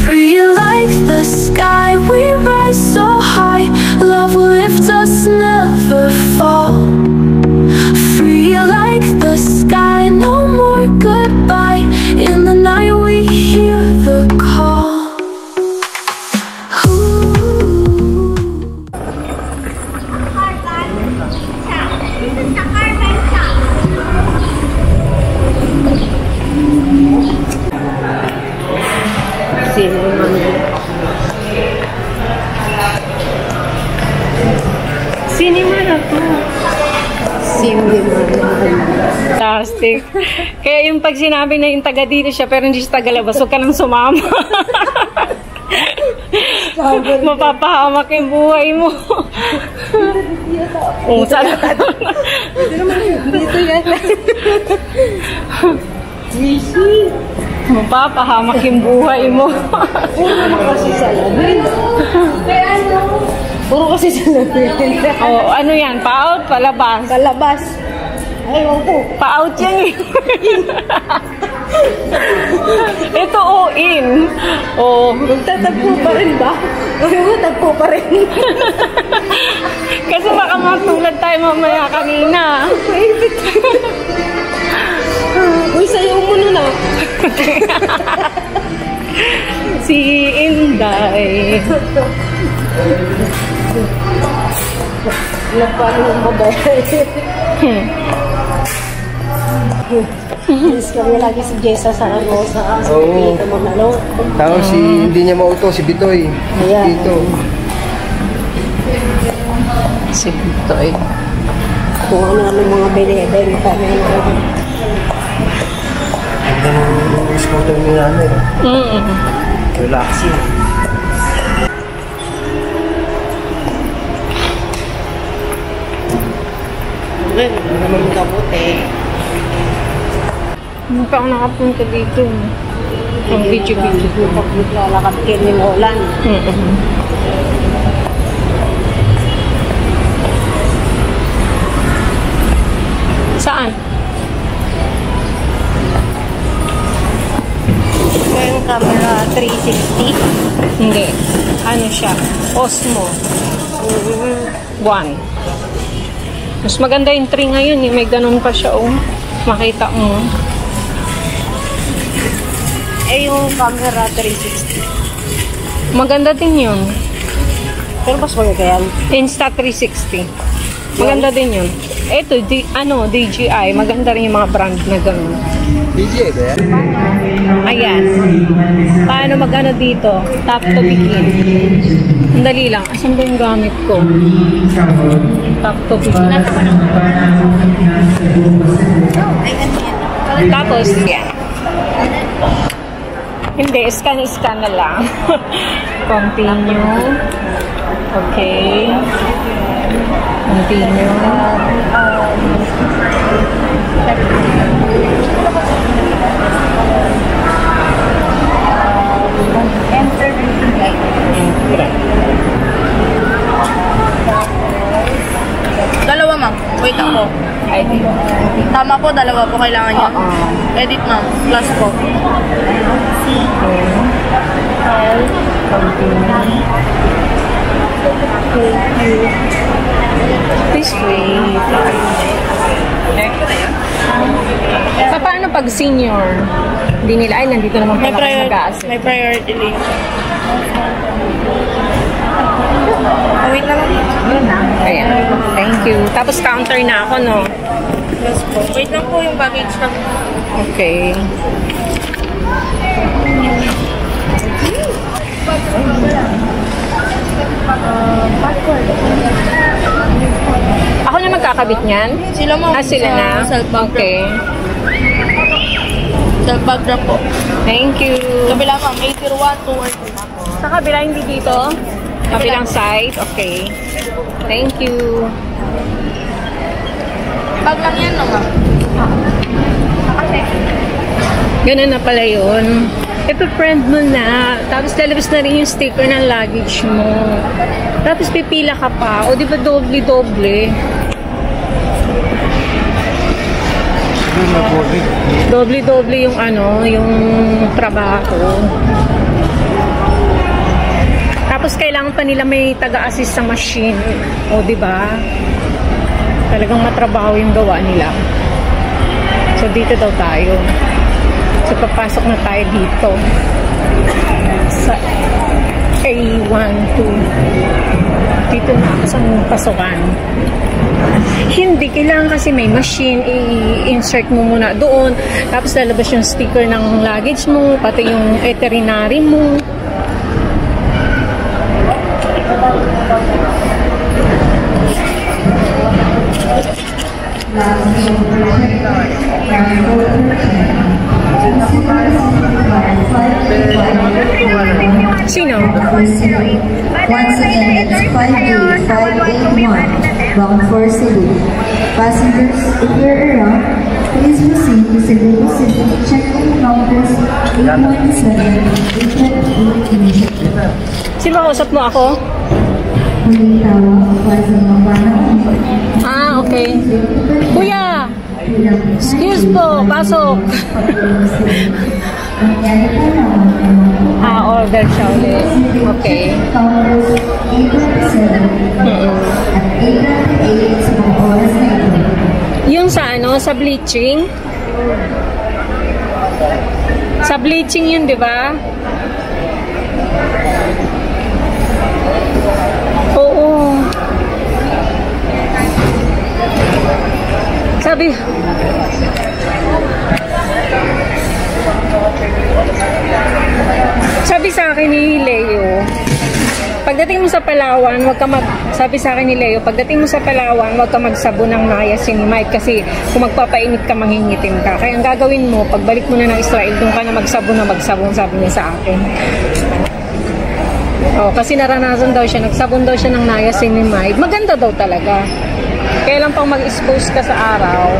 Free like the sky, we rise so high. Love will lift us, never fall. Free like the sky, no more goodbye. In the night we hear the call. Cinema na to. Cinema. Fantastic. Kaya yung pag sinabi na yung taga dito siya pero hindi siya tagalabas, huwag ka nang sumama. Mapapahamak yung buhay mo. Sana. Dito yan. Mapapahamak yung buhay mo. Puro naman kasi salamin. Puro kasi salamin. Oh, ano yan? Pa-out? Palabas? Palabas. Ayaw ko. Pa-out yan eh. Ito o in. Oh. Magtatagpo pa rin ba? Magtatagpo pa rin. Kasi baka matulad tayo mamaya kanina. Uy, sayo mo nun ah. Si Inday. Paano yung babae? Yes, kami lagi si Jessa sa ano, sa dito mo ano. Tapos hindi niya mauto, si Bitoy. Ayan. Dito. Si Bitoy. Kung ano mga binibenta na yun. Ganda ng scooter ni nanay. Relaxing. Hindi naman kabuti. Hindi pa ako nakapunta dito. Ang video-video. Pag naglalakad kayo ng ulan. Saan? Ito yung camera 360. Hindi. Ano siya? Osmo. 1. Mas maganda yung 3 ngayon eh. May ganun pa siya oh. Makita mo. Eh yung camera 360. Maganda din yun. Pero mas maganda yan. Insta360. Maganda din yun. Ito, DJI. Maganda rin yung mga brand na ganun. DJI ba yan? Ayan. Paano mag-ano dito? Tap to begin. Ang dali lang. Asan ba yung gamit ko? Tap to begin. Tapos, yan. Hindi, scan na lang. Continue. Okay. Continue. Enter. Dalawa ma'am. Wait ako. ID. Tama po, dalawa po kailangan niya. Edit ma'am. Plus po. Continue. This way. Sa paano pag senior? Hindi nila, ay nandito naman pala nag-a-assist. May priority link. Wait lang. Ayan. Thank you. Tapos counter na ako, no? Plus po. Wait lang po yung baggage na. Okay. Ako na magkakabit niyan? Sila mo. Sila na? Self-bag Okay. Self-bag drop po. Thank you. Kabila ma'am. 801, 2 Sa kabila, hindi dito? Kabilang side? Okay. Thank you. Bag lang yan, no ma'am? Ganun na pala yun. Ipa-friend mo na. Tapos lalabas na rin yung sticker ng luggage mo. Tapos pipila ka pa. O di ba doble-doble? Doble-doble yung ano, yung trabaho. pa nila may taga-assist sa machine. O, di ba? Talagang matrabaho yung gawa nila. So, dito daw tayo. So, papasok na tayo dito. Sa A12. Dito na ako sa pasukan. Hindi, kailangan kasi may machine, i-insert mo muna doon, tapos lalabas yung sticker ng luggage mo, pati yung itinerary mo. Sino? Once again, it's 58581, bound for Cebu. Passengers, if you're around, please proceed to Cebu City. Check-in counters 817, 828. Sino kausap mo ako? Huling tawag para sa mga panahon. Ah, okay. Kuya! Excuse po, pasok. Order siya ulit. Okay. Counters 817 at 898 sa mga oras na ito. Yung sa ano, sa bleaching? Sa bleaching yun, di ba? Oo. Sabi sa akin ni Leo, pagdating mo sa Palawan, sabi sa akin ni Leo, pagdating mo sa Palawan, huwag ka magsabon ng niacinamide kasi kung magpapainit ka, mangingitim ka. Kaya ang gagawin mo, pagbalik mo na ng Israel, doon ka na magsabon, sabi niya sa akin. Oh, kasi naranasan daw siya, nagsabon daw siya ng niacinamide. Maganda daw talaga. Kaya lang pang mag-expose ka sa araw,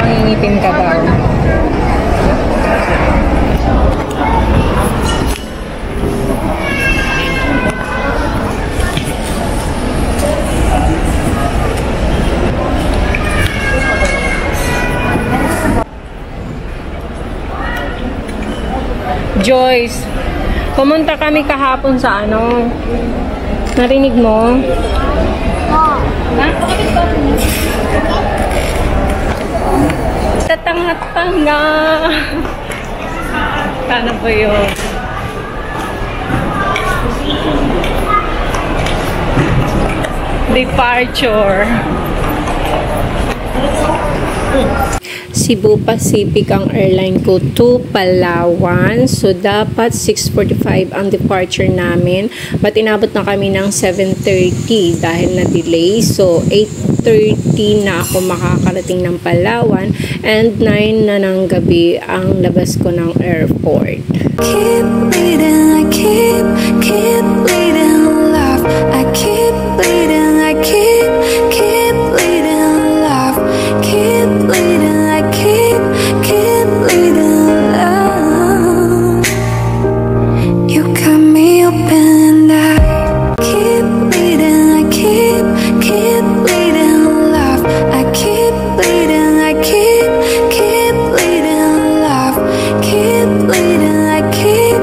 mangingitim ka daw. Joyce, pumunta kami kahapon sa ano? Narinig mo? Sa tanga-tanga. Paano ba yun? Departure. Cebu Pacific ang airline ko to Palawan. So, dapat 6:45 ang departure namin. But inabot na kami ng 7:30 dahil na-delay. So, 8:30 na ako makakarating ng Palawan. And 9 na ng gabi ang labas ko ng airport. Keep bleeding, I keep bleeding alive. I keep bleeding, I keep bleeding alive. Keep bleeding, I keep bleeding alive. You got me open and I keep bleeding, I keep bleeding alive. I keep bleeding, I keep bleeding alive. Keep bleeding, I keep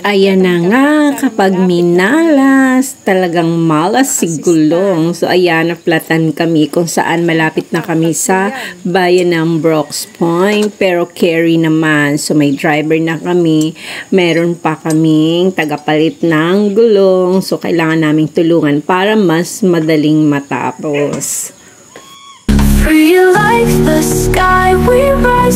Ayan na nga, kapag minalas, talagang malas si Gulong. So, ayan, naplatan kami kung saan malapit na kami sa bayan ng Brooks Point. Pero carry naman. So, may driver na kami. Meron pa kaming tagapalit ng gulong. So, kailangan naming tulungan para mas madaling matapos. Free like the sky, we rise